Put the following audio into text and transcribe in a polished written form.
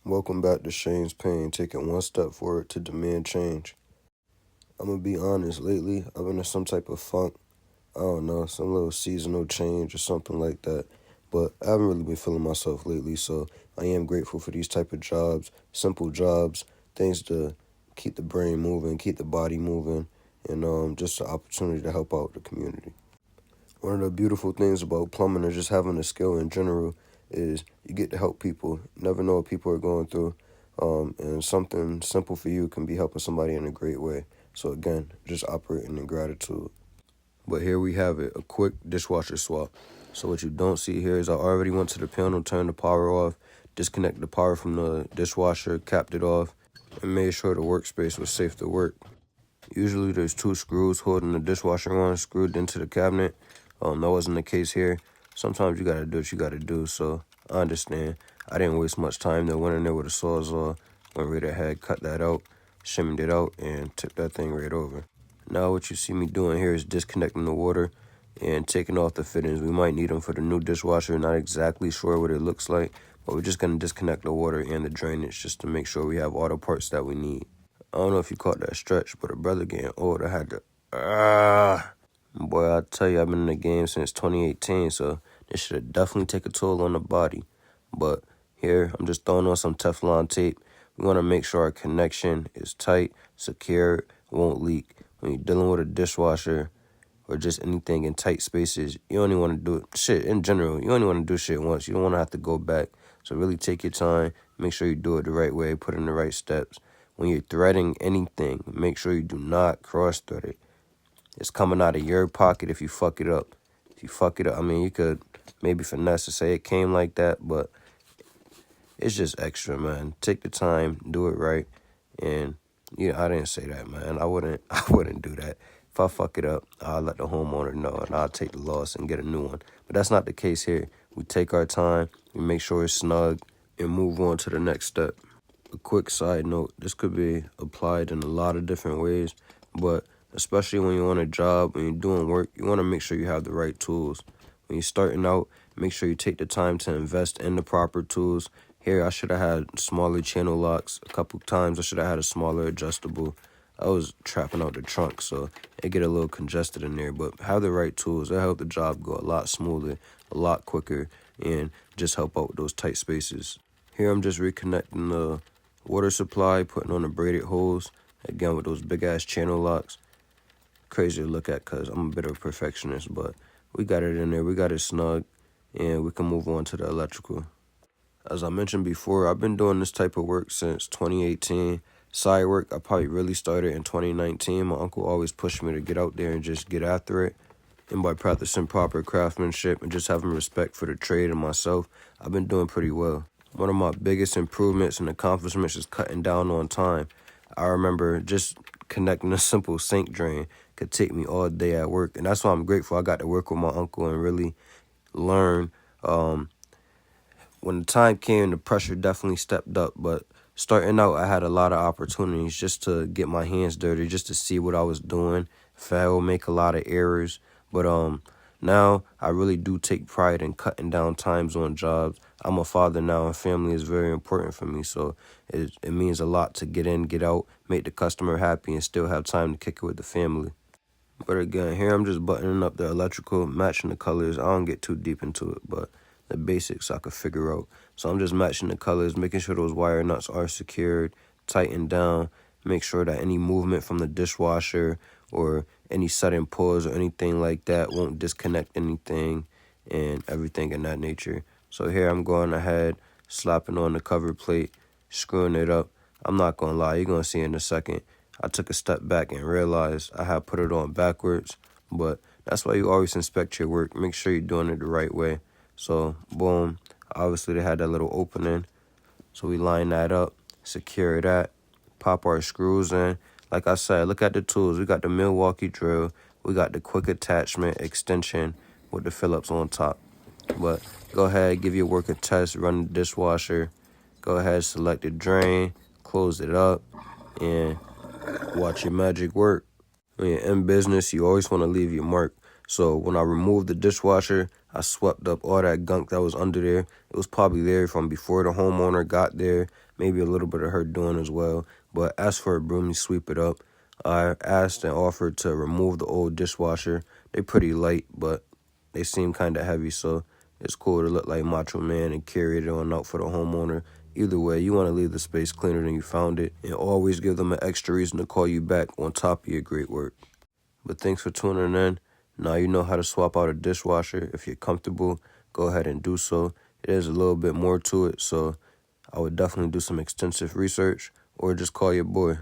Welcome back to Shane's Pain, taking one step forward to demand change. I'm gonna be honest, lately I've been in some type of funk. I don't know, some little seasonal change or something like that. But I haven't really been feeling myself lately, so I am grateful for these type of jobs, simple jobs, things to keep the brain moving, keep the body moving, and just the opportunity to help out the community. One of the beautiful things about plumbing or just having a skill in general is you get to help people. You never know what people are going through. And something simple for you can be helping somebody in a great way. So again, just operating in gratitude. But here we have it, a quick dishwasher swap. So what you don't see here is I already went to the panel, turned the power off, disconnected the power from the dishwasher, capped it off, and made sure the workspace was safe to work. Usually there's two screws holding the dishwasher on, screwed into the cabinet. That wasn't the case here. Sometimes you gotta do what you gotta do, so I understand. I didn't waste much time there. Went in there with a sawzall, went right ahead, cut that out, shimmied it out, and took that thing right over. Now what you see me doing here is disconnecting the water and taking off the fittings. We might need them for the new dishwasher. Not exactly sure what it looks like, but we're just gonna disconnect the water and the drainage just to make sure we have all the parts that we need. I don't know if you caught that stretch, but a brother getting old, I had to, Boy, I tell you, I've been in the game since 2018, so this should have definitely take a toll on the body. But here, I'm just throwing on some Teflon tape. We want to make sure our connection is tight, secure, won't leak. When you're dealing with a dishwasher or just anything in tight spaces, you only want to do shit in general. You only want to do shit once. You don't want to have to go back. So really take your time. Make sure you do it the right way. Put in the right steps. When you're threading anything, make sure you do not cross-thread it. It's coming out of your pocket if you fuck it up. If you fuck it up, I mean, you could maybe finesse to say it came like that, but it's just extra, man. Take the time, do it right, and yeah, I didn't say that, man. I wouldn't do that. If I fuck it up, I'll let the homeowner know, and I'll take the loss and get a new one. But that's not the case here. We take our time, we make sure it's snug, and move on to the next step. A quick side note, this could be applied in a lot of different ways, but especially when you're on a job, when you're doing work, you want to make sure you have the right tools. When you're starting out, make sure you take the time to invest in the proper tools. Here, I should have had smaller channel locks. A couple times, I should have had a smaller adjustable. I was trapping out the trunk, so it get a little congested in there. But have the right tools. That'll help the job go a lot smoother, a lot quicker, and just help out with those tight spaces. Here, I'm just reconnecting the water supply, putting on the braided hose, again with those big-ass channel locks. Crazy to look at because I'm a bit of a perfectionist, but we got it in there, we got it snug, and we can move on to the electrical. As I mentioned before, I've been doing this type of work since 2018. Side work, I probably really started in 2019. My uncle always pushed me to get out there and just get after it. And by practicing proper craftsmanship and just having respect for the trade and myself, I've been doing pretty well. One of my biggest improvements and accomplishments is cutting down on time. I remember just connecting a simple sink drain could take me all day at work. And that's why I'm grateful I got to work with my uncle and really learn. When the time came, the pressure definitely stepped up. But starting out, I had a lot of opportunities just to get my hands dirty, just to see what I was doing, fail, make a lot of errors. But now I really do take pride in cutting down times on jobs. I'm a father now, and family is very important for me. So it means a lot to get in, get out, make the customer happy, and still have time to kick it with the family. But again, here I'm just buttoning up the electrical, matching the colors. I don't get too deep into it, but the basics I could figure out. So I'm just matching the colors, making sure those wire nuts are secured, tightened down, make sure that any movement from the dishwasher or any sudden pause or anything like that won't disconnect anything and everything in that nature. So here I'm going ahead, slapping on the cover plate, screwing it up. I'm not going to lie, you're going to see in a second. I took a step back and realized I had put it on backwards, but that's why you always inspect your work. Make sure you're doing it the right way. So, boom, obviously they had that little opening. So we line that up, secure that, pop our screws in. Like I said, look at the tools. We got the Milwaukee drill. We got the quick attachment extension with the Phillips on top. But go ahead, give your work a test, run the dishwasher. Go ahead, select the drain, close it up, and watch your magic work. When you're in business, you always want to leave your mark. So when I removed the dishwasher, I swept up all that gunk that was under there. It was probably there from before the homeowner got there, maybe a little bit of her doing as well. But as for a broom, you sweep it up. I asked and offered to remove the old dishwasher. They pretty light, but they seem kind of heavy, so it's cool to look like Macho Man and carry it on out for the homeowner. Either way, you want to leave the space cleaner than you found it, and always give them an extra reason to call you back on top of your great work. But thanks for tuning in. Now you know how to swap out a dishwasher. If you're comfortable, go ahead and do so. It is a little bit more to it, so I would definitely do some extensive research or just call your boy.